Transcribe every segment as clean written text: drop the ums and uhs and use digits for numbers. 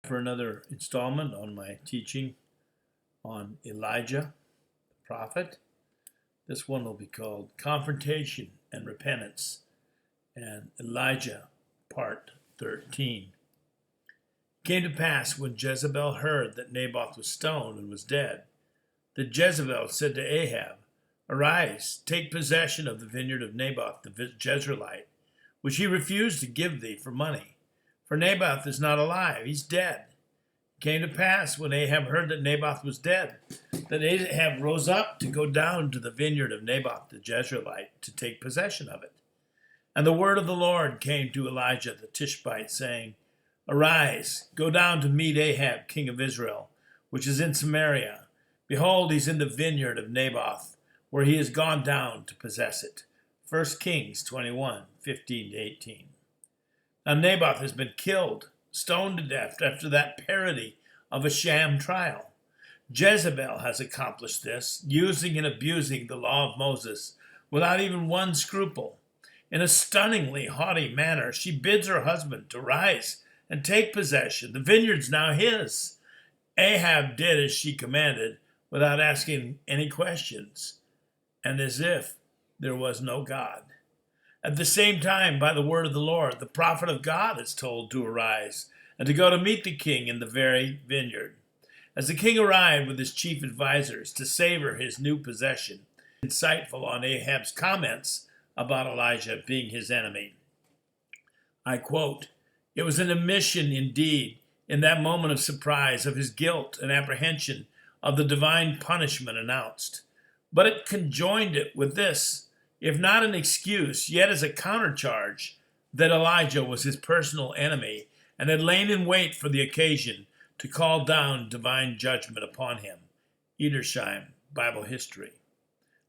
For another installment on my teaching on Elijah, the prophet. This one will be called Confrontation and Repentance, and Elijah, part 13. It came to pass when Jezebel heard that Naboth was stoned and was dead, that Jezebel said to Ahab, "Arise, take possession of the vineyard of Naboth the Jezreelite, which he refused to give thee for money. For Naboth is not alive, he's dead." It came to pass, when Ahab heard that Naboth was dead, that Ahab rose up to go down to the vineyard of Naboth the Jezreelite to take possession of it. And the word of the Lord came to Elijah the Tishbite, saying, "Arise, go down to meet Ahab king of Israel, which is in Samaria. Behold, he's in the vineyard of Naboth, where he has gone down to possess it." 1 Kings 21:15-18. Now Naboth has been killed, stoned to death after that parody of a sham trial. Jezebel has accomplished this, using and abusing the law of Moses without even one scruple. In a stunningly haughty manner, she bids her husband to rise and take possession. The vineyard's now his. Ahab did as she commanded without asking any questions, and as if there was no God. At the same time, by the word of the Lord, the prophet of God is told to arise and to go to meet the king in the very vineyard. As the king arrived with his chief advisors to savor his new possession, insightful on Ahab's comments about Elijah being his enemy. I quote, "It was an admission indeed, in that moment of surprise, of his guilt and apprehension of the divine punishment announced. But it conjoined it with this, if not an excuse, yet as a countercharge, that Elijah was his personal enemy and had lain in wait for the occasion to call down divine judgment upon him." Edersheim, Bible History.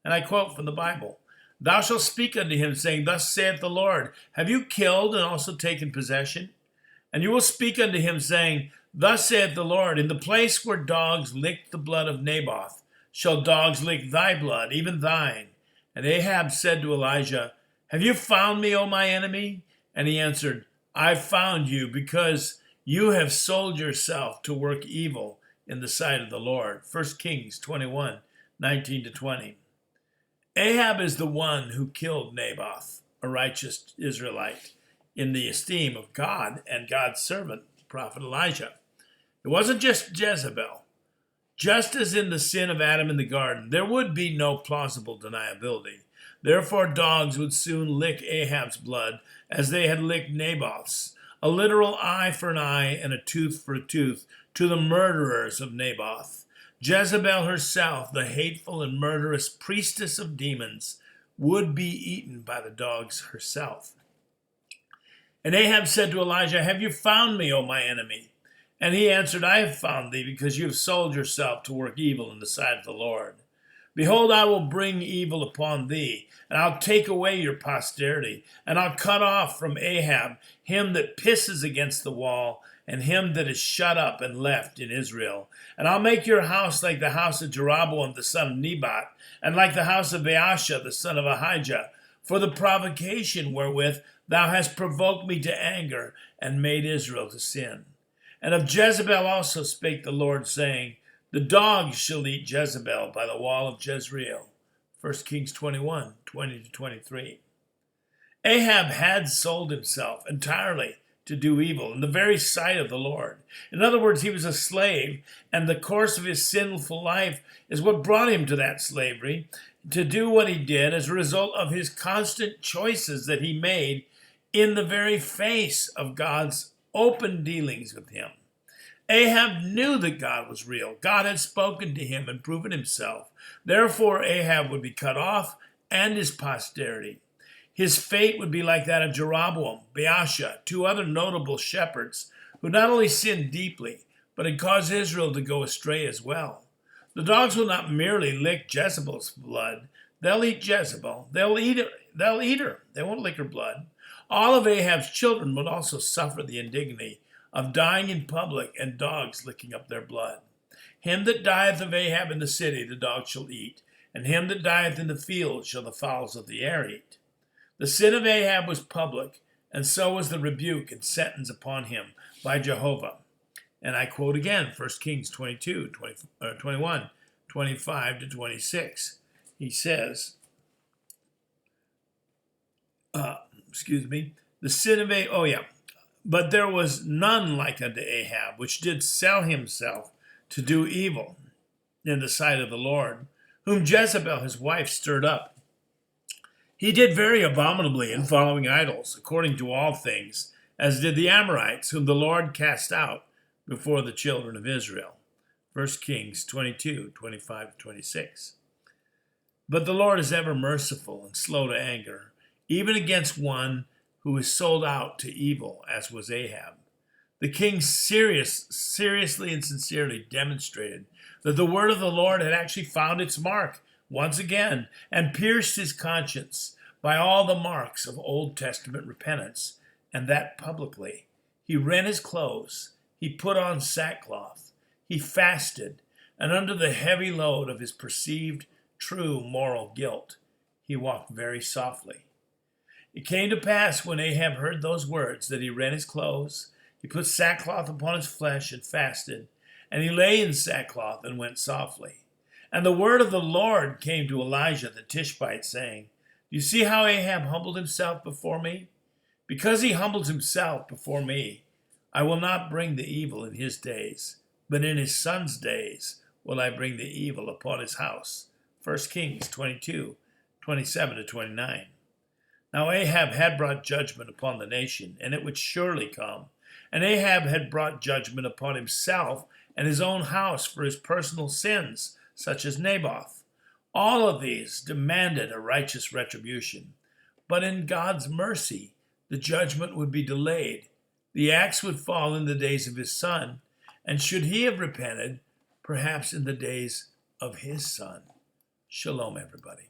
And I quote from the Bible, "Thou shalt speak unto him, saying, Thus saith the Lord, have you killed and also taken possession? And you will speak unto him, saying, Thus saith the Lord, in the place where dogs licked the blood of Naboth, shall dogs lick thy blood, even thine." And Ahab said to Elijah, "Have you found me, O my enemy?" And he answered, "I've found you, because you have sold yourself to work evil in the sight of the Lord." 1 Kings 21:19-20. Ahab is the one who killed Naboth, a righteous Israelite, in the esteem of God and God's servant, the prophet Elijah. It wasn't just Jezebel. Just as in the sin of Adam in the garden, there would be no plausible deniability. Therefore, dogs would soon lick Ahab's blood as they had licked Naboth's, a literal eye for an eye and a tooth for a tooth to the murderers of Naboth. Jezebel herself, the hateful and murderous priestess of demons, would be eaten by the dogs herself. And Ahab said to Elijah, "Have you found me, O my enemy?" And he answered, "I have found thee, because you have sold yourself to work evil in the sight of the Lord. Behold, I will bring evil upon thee, and I'll take away your posterity, and I'll cut off from Ahab him that pisses against the wall, and him that is shut up and left in Israel. And I'll make your house like the house of Jeroboam the son of Nebat, and like the house of Baasha the son of Ahijah, for the provocation wherewith thou hast provoked me to anger, and made Israel to sin. And of Jezebel also spake the Lord, saying, The dogs shall eat Jezebel by the wall of Jezreel." 1 Kings 21:20-23. Ahab had sold himself entirely to do evil in the very sight of the Lord. In other words, he was a slave, and the course of his sinful life is what brought him to that slavery, to do what he did as a result of his constant choices that he made in the very face of God's open dealings with him. Ahab knew that God was real. God had spoken to him and proven himself. Therefore, Ahab would be cut off and his posterity. His fate would be like that of Jeroboam, Baasha, two other notable shepherds who not only sinned deeply, but had caused Israel to go astray as well. The dogs will not merely lick Jezebel's blood. They'll eat Jezebel. They'll eat her. They won't lick her blood. All of Ahab's children would also suffer the indignity of dying in public and dogs licking up their blood. Him that dieth of Ahab in the city the dogs shall eat, and him that dieth in the field shall the fowls of the air eat. The sin of Ahab was public, and so was the rebuke and sentence upon him by Jehovah. And I quote again, 1 Kings 22, 21, 25 to 26. He says, the sin of Ahab, but there was none like unto Ahab, which did sell himself to do evil in the sight of the Lord, whom Jezebel his wife stirred up. He did very abominably in following idols, according to all things, as did the Amorites, whom the Lord cast out before the children of Israel. 1 Kings 22, 25 to 26. But the Lord is ever merciful and slow to anger, even against one who is sold out to evil, as was Ahab. The king seriously and sincerely demonstrated that the word of the Lord had actually found its mark once again and pierced his conscience by all the marks of Old Testament repentance, and that publicly. He rent his clothes, he put on sackcloth, he fasted, and under the heavy load of his perceived true moral guilt, he walked very softly. It came to pass when Ahab heard those words that he rent his clothes, he put sackcloth upon his flesh and fasted, and he lay in sackcloth and went softly. And the word of the Lord came to Elijah the Tishbite, saying, Do you see how Ahab humbled himself before me? Because he humbled himself before me, I will not bring the evil in his days, but in his son's days will I bring the evil upon his house. 1 Kings 22, 27 to 29. Now Ahab had brought judgment upon the nation, and it would surely come. And Ahab had brought judgment upon himself and his own house for his personal sins, such as Naboth. All of these demanded a righteous retribution. But in God's mercy, the judgment would be delayed. The axe would fall in the days of his son, and should he have repented, perhaps in the days of his son. Shalom, everybody.